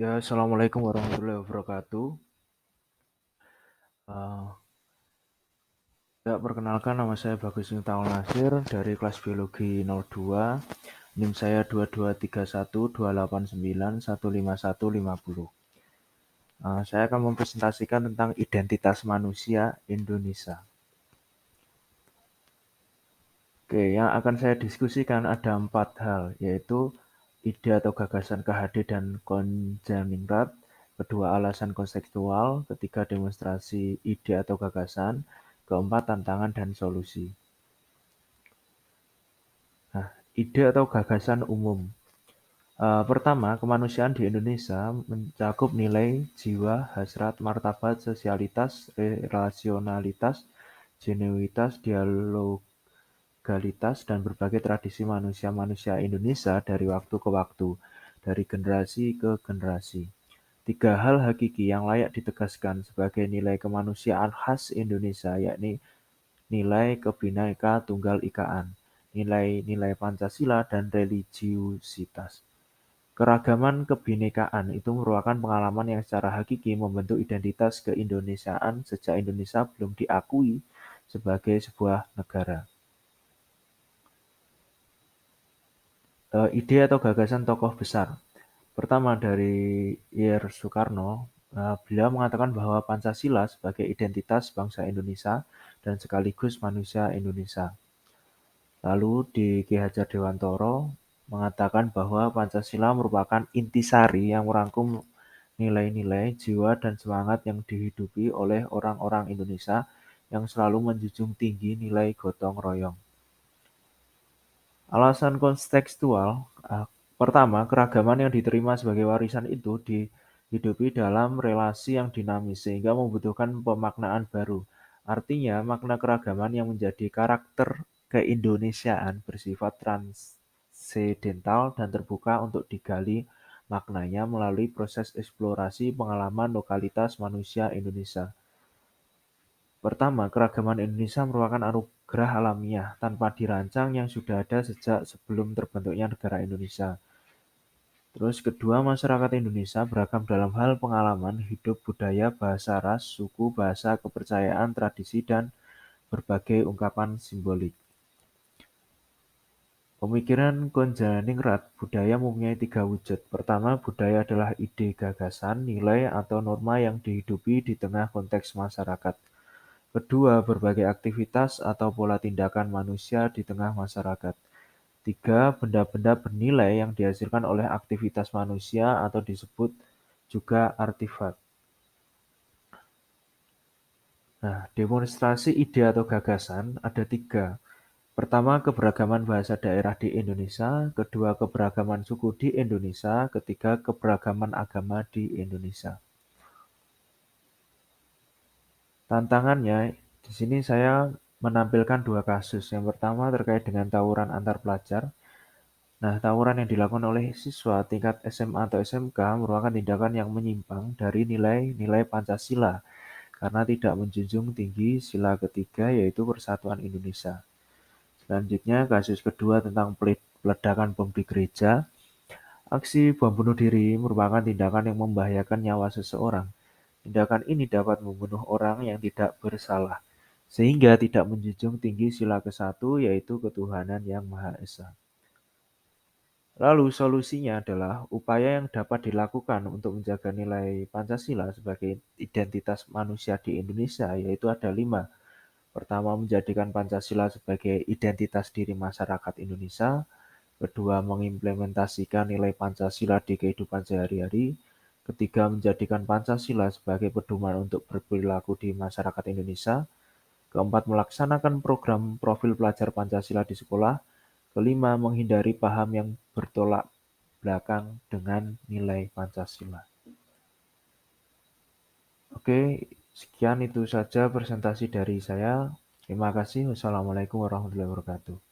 Ya, Assalamualaikum warahmatullahi wabarakatuh. Perkenalkan nama saya Bagus Miftahul Nasir dari kelas Biologi 02. NIM saya 223128915150. Saya akan mempresentasikan tentang identitas manusia Indonesia. Oke, yang akan saya diskusikan ada 4 hal, yaitu ide atau gagasan KHD dan Konjaningrat, kedua alasan konseptual, ketiga demonstrasi ide atau gagasan, keempat tantangan dan solusi. Nah, ide atau gagasan umum. Pertama, kemanusiaan di Indonesia mencakup nilai jiwa, hasrat, martabat, sosialitas, relasionalitas, genuinitas, dialogalitas, dan berbagai tradisi manusia-manusia Indonesia dari waktu ke waktu, dari generasi ke generasi. Tiga hal hakiki yang layak ditegaskan sebagai nilai kemanusiaan khas Indonesia, yakni nilai Kebhinneka Tunggal Ikaan, nilai-nilai Pancasila, dan religiusitas. Keragaman kebhinekaan itu merupakan pengalaman yang secara hakiki membentuk identitas keindonesiaan sejak Indonesia belum diakui sebagai sebuah negara. Ide atau gagasan tokoh besar. Pertama dari Ir Soekarno, beliau mengatakan bahwa Pancasila sebagai identitas bangsa Indonesia dan sekaligus manusia Indonesia. Lalu di Ki Hajar Dewantoro mengatakan bahwa Pancasila merupakan intisari yang merangkum nilai-nilai, jiwa, dan semangat yang dihidupi oleh orang-orang Indonesia yang selalu menjunjung tinggi nilai gotong royong. Alasan kontekstual, pertama, keragaman yang diterima sebagai warisan itu dihidupi dalam relasi yang dinamis sehingga membutuhkan pemaknaan baru. Artinya, makna keragaman yang menjadi karakter keindonesiaan bersifat transendental dan terbuka untuk digali maknanya melalui proses eksplorasi pengalaman lokalitas manusia Indonesia. Pertama, keragaman Indonesia merupakan anugerah alamiah tanpa dirancang yang sudah ada sejak sebelum terbentuknya negara Indonesia. Terus kedua, masyarakat Indonesia beragam dalam hal pengalaman, hidup, budaya, bahasa ras, suku, bahasa, kepercayaan, tradisi, dan berbagai ungkapan simbolik. Pemikiran Konjaningrat, budaya mempunyai tiga wujud. Pertama, budaya adalah ide, gagasan, nilai, atau norma yang dihidupi di tengah konteks masyarakat. Kedua, berbagai aktivitas atau pola tindakan manusia di tengah masyarakat. Tiga, benda-benda bernilai yang dihasilkan oleh aktivitas manusia atau disebut juga artefak. Nah, demonstrasi ide atau gagasan ada tiga. Pertama, keberagaman bahasa daerah di Indonesia. Kedua, keberagaman suku di Indonesia. Ketiga, keberagaman agama di Indonesia. Tantangannya, di sini saya menampilkan dua kasus. Yang pertama terkait dengan tawuran antar pelajar. Nah, tawuran yang dilakukan oleh siswa tingkat SMA atau SMK merupakan tindakan yang menyimpang dari nilai-nilai Pancasila karena tidak menjunjung tinggi sila ketiga yaitu Persatuan Indonesia. Selanjutnya, kasus kedua tentang peledakan bom di gereja. Aksi bom bunuh diri merupakan tindakan yang membahayakan nyawa seseorang. Tindakan ini dapat membunuh orang yang tidak bersalah, sehingga tidak menjunjung tinggi sila ke-1 yaitu ketuhanan yang Maha Esa. Lalu solusinya adalah upaya yang dapat dilakukan untuk menjaga nilai Pancasila sebagai identitas manusia di Indonesia yaitu ada 5. Pertama, menjadikan Pancasila sebagai identitas diri masyarakat Indonesia. Kedua, mengimplementasikan nilai Pancasila di kehidupan sehari-hari. Ketiga, menjadikan Pancasila sebagai pedoman untuk berperilaku di masyarakat Indonesia. Keempat, melaksanakan program profil pelajar Pancasila di sekolah. Kelima, menghindari paham yang bertolak belakang dengan nilai Pancasila. Oke, sekian itu saja presentasi dari saya. Terima kasih. Wassalamualaikum warahmatullahi wabarakatuh.